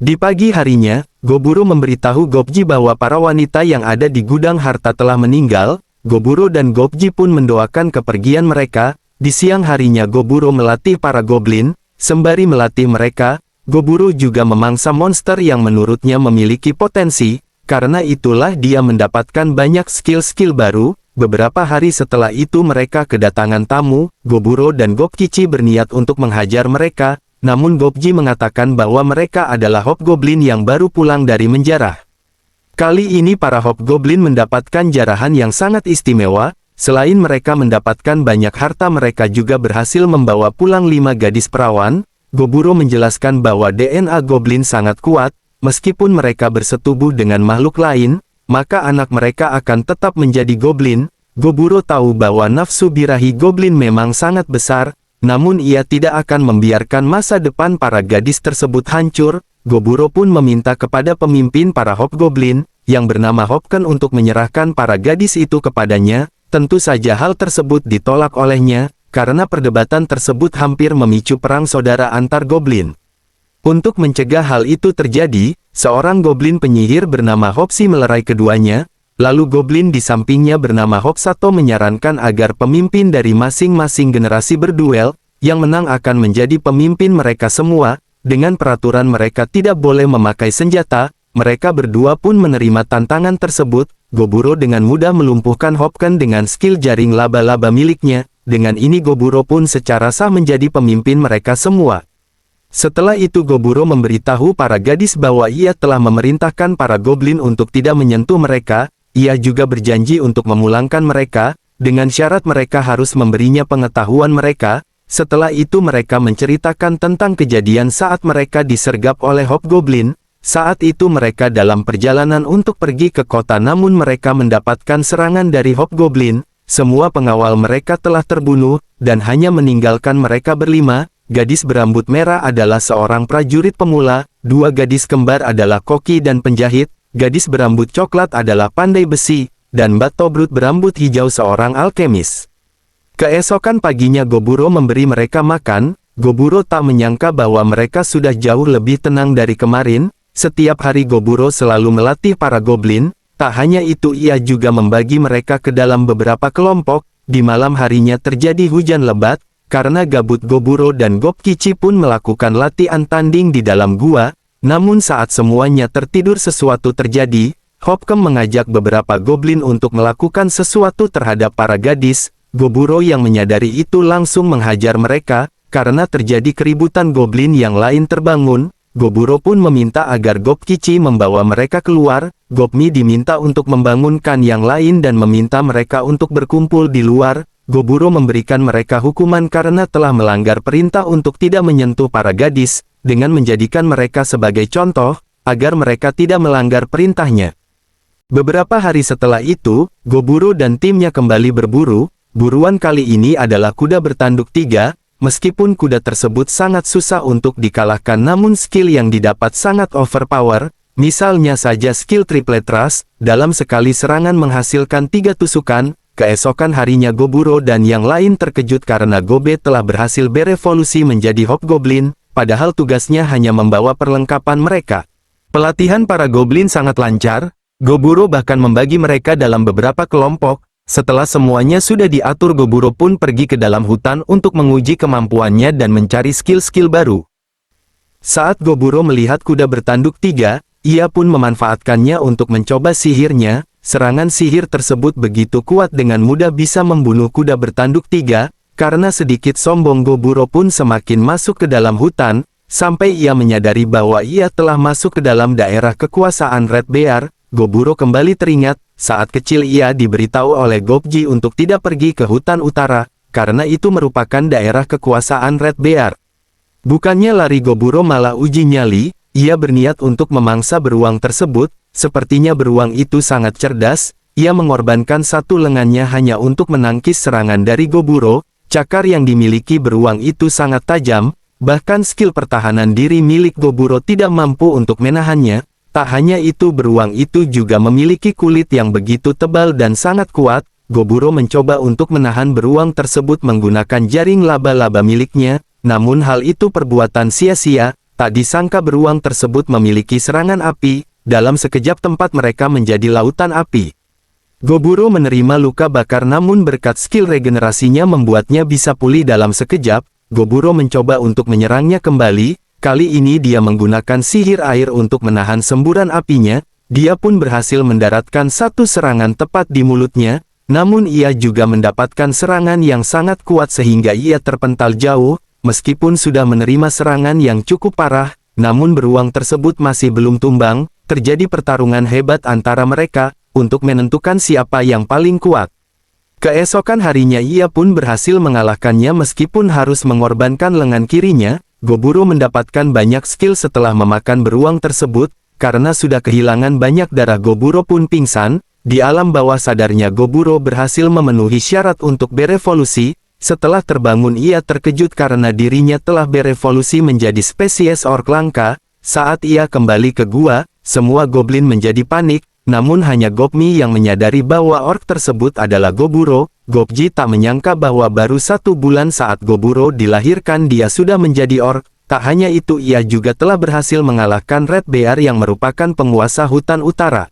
Di pagi harinya, Goburo memberitahu Gobji bahwa para wanita yang ada di gudang harta telah meninggal. Goburo dan Gobji pun mendoakan kepergian mereka. Di siang harinya Goburo melatih para goblin. Sembari melatih mereka, Goburo juga memangsa monster yang menurutnya memiliki potensi. Karena itulah dia mendapatkan banyak skill-skill baru. Beberapa hari setelah itu mereka kedatangan tamu. Goburo dan Gobkichi berniat untuk menghajar mereka. Namun Gobji mengatakan bahwa mereka adalah hobgoblin yang baru pulang dari menjarah. Kali ini para hobgoblin mendapatkan jarahan yang sangat istimewa. Selain mereka mendapatkan banyak harta, mereka juga berhasil membawa pulang 5 gadis perawan. Goburo menjelaskan bahwa DNA goblin sangat kuat. Meskipun mereka bersetubuh dengan makhluk lain, maka anak mereka akan tetap menjadi goblin. Goburo tahu bahwa nafsu birahi goblin memang sangat besar. Namun ia tidak akan membiarkan masa depan para gadis tersebut hancur. Goburo pun meminta kepada pemimpin para hobgoblin, yang bernama Hobken, untuk menyerahkan para gadis itu kepadanya. Tentu saja hal tersebut ditolak olehnya, karena perdebatan tersebut hampir memicu perang saudara antar goblin. Untuk mencegah hal itu terjadi, seorang goblin penyihir bernama Hopsi melerai keduanya. Lalu goblin di sampingnya bernama Hoksato menyarankan agar pemimpin dari masing-masing generasi berduel, yang menang akan menjadi pemimpin mereka semua. Dengan peraturan mereka tidak boleh memakai senjata, mereka berdua pun menerima tantangan tersebut. Goburo dengan mudah melumpuhkan Hopken dengan skill jaring laba-laba miliknya. Dengan ini Goburo pun secara sah menjadi pemimpin mereka semua. Setelah itu Goburo memberitahu para gadis bahwa ia telah memerintahkan para goblin untuk tidak menyentuh mereka. Ia juga berjanji untuk memulangkan mereka, dengan syarat mereka harus memberinya pengetahuan mereka. Setelah itu mereka menceritakan tentang kejadian saat mereka disergap oleh hobgoblin. Saat itu mereka dalam perjalanan untuk pergi ke kota, namun mereka mendapatkan serangan dari hobgoblin. Semua pengawal mereka telah terbunuh, dan hanya meninggalkan mereka berlima. Gadis berambut merah adalah seorang prajurit pemula, 2 gadis kembar adalah koki dan penjahit. Gadis berambut coklat adalah pandai besi, dan Bat Tobrut berambut hijau seorang alkemis. Keesokan paginya Goburo memberi mereka makan. Goburo tak menyangka bahwa mereka sudah jauh lebih tenang dari kemarin. Setiap hari Goburo selalu melatih para goblin. Tak hanya itu, ia juga membagi mereka ke dalam beberapa kelompok. Di malam harinya terjadi hujan lebat. Karena gabut, Goburo dan Gobkichi pun melakukan latihan tanding di dalam gua. Namun saat semuanya tertidur sesuatu terjadi. Hobken mengajak beberapa goblin untuk melakukan sesuatu terhadap para gadis. Goburo yang menyadari itu langsung menghajar mereka. Karena terjadi keributan, goblin yang lain terbangun. Goburo pun meminta agar Gobkichi membawa mereka keluar. Gobmi diminta untuk membangunkan yang lain dan meminta mereka untuk berkumpul di luar. Goburo memberikan mereka hukuman karena telah melanggar perintah untuk tidak menyentuh para gadis, dengan menjadikan mereka sebagai contoh, agar mereka tidak melanggar perintahnya. Beberapa hari setelah itu, Goburo dan timnya kembali berburu. Buruan kali ini adalah kuda bertanduk 3, meskipun kuda tersebut sangat susah untuk dikalahkan, namun skill yang didapat sangat overpower. Misalnya saja skill Triple Thrust, dalam sekali serangan menghasilkan 3 tusukan. Keesokan harinya Goburo dan yang lain terkejut karena Gobe telah berhasil berevolusi menjadi hobgoblin. Padahal tugasnya hanya membawa perlengkapan mereka. Pelatihan para goblin sangat lancar. Goburo bahkan membagi mereka dalam beberapa kelompok. Setelah semuanya sudah diatur, Goburo pun pergi ke dalam hutan untuk menguji kemampuannya dan mencari skill-skill baru. Saat Goburo melihat kuda bertanduk 3, ia pun memanfaatkannya untuk mencoba sihirnya. Serangan sihir tersebut begitu kuat, dengan mudah bisa membunuh kuda bertanduk 3. Karena sedikit sombong, Goburo pun semakin masuk ke dalam hutan, sampai ia menyadari bahwa ia telah masuk ke dalam daerah kekuasaan Red Bear. Goburo kembali teringat, saat kecil ia diberitahu oleh Gobji untuk tidak pergi ke hutan utara, karena itu merupakan daerah kekuasaan Red Bear. Bukannya lari, Goburo malah uji nyali. Ia berniat untuk memangsa beruang tersebut. Sepertinya beruang itu sangat cerdas. Ia mengorbankan satu lengannya hanya untuk menangkis serangan dari Goburo. Cakar yang dimiliki beruang itu sangat tajam, bahkan skill pertahanan diri milik Goburo tidak mampu untuk menahannya. Tak hanya itu, beruang itu juga memiliki kulit yang begitu tebal dan sangat kuat. Goburo mencoba untuk menahan beruang tersebut menggunakan jaring laba-laba miliknya, namun hal itu perbuatan sia-sia. tak disangka beruang tersebut memiliki serangan api, dalam sekejap tempat mereka menjadi lautan api. Goburo menerima luka bakar namun berkat skill regenerasinya membuatnya bisa pulih dalam sekejap. Goburo mencoba untuk menyerangnya kembali, kali ini dia menggunakan sihir air untuk menahan semburan apinya. Dia pun berhasil mendaratkan satu serangan tepat di mulutnya, namun ia juga mendapatkan serangan yang sangat kuat sehingga ia terpental jauh. Meskipun sudah menerima serangan yang cukup parah, namun beruang tersebut masih belum tumbang. Terjadi pertarungan hebat antara mereka, untuk menentukan siapa yang paling kuat. Keesokan harinya ia pun berhasil mengalahkannya meskipun harus mengorbankan lengan kirinya. Goburo mendapatkan banyak skill setelah memakan beruang tersebut. Karena sudah kehilangan banyak darah, Goburo pun pingsan. Di alam bawah sadarnya Goburo berhasil memenuhi syarat untuk berevolusi. Setelah terbangun ia terkejut karena dirinya telah berevolusi menjadi spesies orc langka. Saat ia kembali ke gua, semua goblin menjadi panik. Namun hanya Gobmi yang menyadari bahwa orc tersebut adalah Goburo. Gobji tak menyangka bahwa baru 1 bulan saat Goburo dilahirkan dia sudah menjadi orc. Tak hanya itu, ia juga telah berhasil mengalahkan Red Bear yang merupakan penguasa hutan utara.